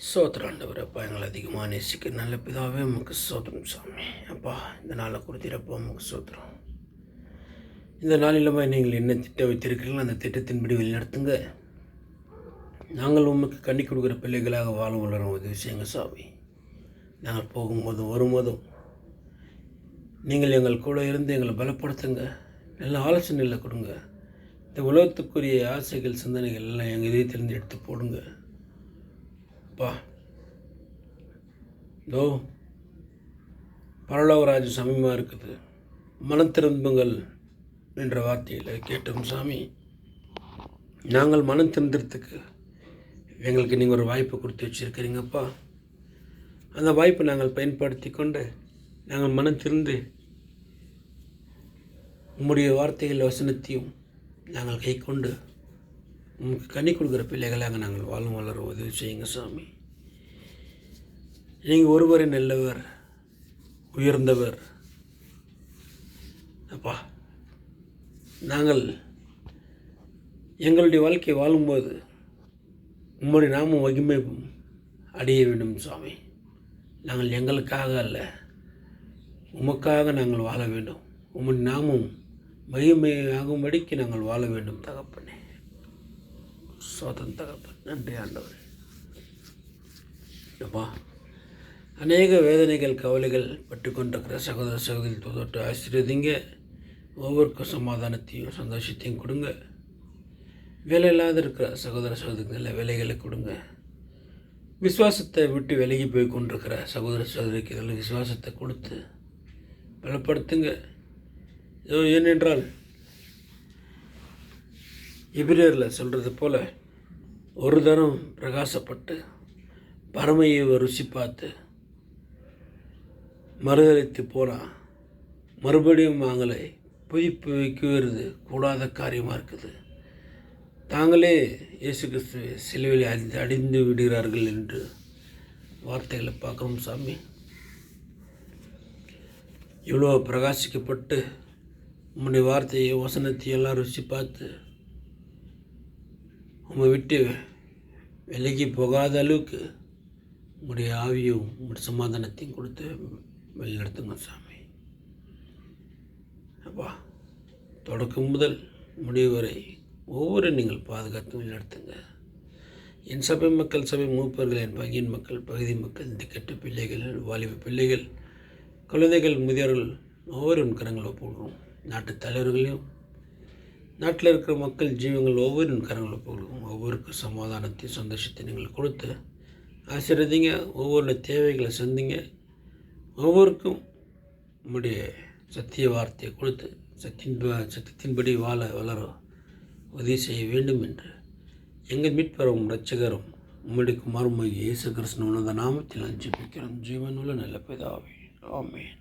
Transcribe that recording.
சோத்திரம் ஆண்டவர். அப்பா, எங்களை அதிகமாக நேசிக்க நல்ல பிதாவே உமக்கு சோத்திரம் சாமி. அப்பா, இந்த நாளை கொடுத்திருப்பா உமக்கு சோத்திரம். இந்த நாளிலுமே நீங்கள் என்ன திட்டம் வைத்திருக்கிறீங்களோ அந்த திட்டத்தின்படி வழிநடத்துங்க. நாங்கள் உமக்கு கண்ணி கொடுக்குற பிள்ளைகளாக வாழ வளரும் உதவி செய்யுங்க சாமி. நாங்கள் போகும்போதும் வரும்போதும் நீங்கள் எங்கள் கூட இருந்து எங்களை பலப்படுத்துங்க. நல்ல ஆலோசனைகளை கொடுங்க. இந்த உலகத்துக்குரிய ஆசைகள் சிந்தனைகள் எல்லாம் எங்கள் இதயத்திலிருந்து எடுத்து போடுங்க. அப்பா, இதோ பரலோகராஜ் சமயமாக இருக்குது, மனம் திரும்புங்கள் என்ற வார்த்தையில் கேட்டோம் சாமி. நாங்கள் மனம் திருந்துறதுக்கு எங்களுக்கு நீங்கள் ஒரு வாய்ப்பை கொடுத்து வச்சுருக்கிறீங்கப்பா. அந்த வாய்ப்பை நாங்கள் பயன்படுத்தி கொண்டு நாங்கள் மனம் திருந்து உம்முடைய வார்த்தைகள் வசனத்தையும் நாங்கள் கை கொண்டு உங்களுக்கு கண்ணி கொடுக்குற பிள்ளைகளாக நாங்கள் வாழும் வளர உதவி செய்யுங்க சாமி. நீங்கள் ஒருவரே நல்லவர், உயர்ந்தவர். அப்பா, நாங்கள் எங்களுடைய வாழ்க்கை வாழும்போது உம்முடைய நாமம் மகிமை அடைய வேண்டும் சாமி. நாங்கள் எங்களுக்காக அல்ல, உமக்காக நாங்கள் வாழ வேண்டும். உம்முடைய நாமம் மகிமையாகும்படிக்கு நாங்கள் வாழ வேண்டும் தகப்பனே. சோதன் தகப்பன், நன்றி ஆண்டவர். அப்பா, அநேக வேதனைகள் கவலைகள் பட்டு கொண்டிருக்கிற சகோதர சகோதரி தொட்டு ஆசீர்வதிங்க. ஒவ்வொருக்கும் சமாதானத்தையும் சந்தோஷத்தையும் கொடுங்க. வேலை இல்லாத இருக்கிற சகோதர சகோதரிகளில் வேலைகளை கொடுங்க. விசுவாசத்தை விட்டு விலகி போய் கொண்டிருக்கிற சகோதர சகோதரிக்கு இதில் விசுவாசத்தை கொடுத்து பலப்படுத்துங்க. ஏனென்றால் எபிரேயரில் சொல்கிறது போல் ஒரு தரம் பிரகாசப்பட்டு பரமையை ருசி பார்த்து மறுதளித்து போனால் மறுபடியும் அவங்களை புதுப்பு வைக்கிறது கூடாத காரியமாக இருக்குது. தாங்களே இயேசு கிறிஸ்து சிலுவையில் அடிந்து விடுகிறார்கள் என்று வார்த்தைகளை பார்க்குறோம் சாமி. இவ்வளோ பிரகாசிக்கப்பட்டு உம்முடைய வார்த்தையை வசனத்தையும் எல்லாம் ருசி பார்த்து உம்மை விட்டு விலகி போகாத அளவுக்கு உங்களுடைய ஆவியும் உங்களுடைய சமாதானத்தையும் கொடுத்து வழிநடத்துங்க சாமி. அப்பா, தொடக்கம் முதல் முடிவு வரை ஒவ்வொரு நீங்கள் பாதுகாத்து வழிநடத்துங்க. என் சபை மக்கள், சபை மூப்பர்கள், என் பங்கின் மக்கள், பகுதி மக்கள், இந்த கெட்ட பிள்ளைகள், வாலிப பிள்ளைகள், குழந்தைகள், முதியோர்கள் ஒவ்வொரு கரங்களை போடுறோம். நாட்டு தலைவர்களையும் நாட்டில் இருக்கிற மக்கள் ஜீவங்கள் ஒவ்வொரு கரங்களை போடுவோம். ஒவ்வொருக்கும் சமாதானத்தையும் சந்தோஷத்தை நீங்கள் கொடுத்து ஆசீர்வதிங்க. ஒவ்வொரு தேவைகளை சந்திங்க. ஒவ்வொருக்கும் உம்முடைய சத்திய வார்த்தையை கொடுத்து சத்தியத்தின்படி வாழ வளர உதவி செய்ய வேண்டும் என்று எங்கள் மீட்பரும் இரட்சகரும் உம்முடைய குமாரமாகிய இயேசு கிறிஸ்துவின் உன்னத நாமத்தில் ஜெபிக்கிறோம். ஜீவனுள்ள நல்ல பிதாவே, ஆமென்.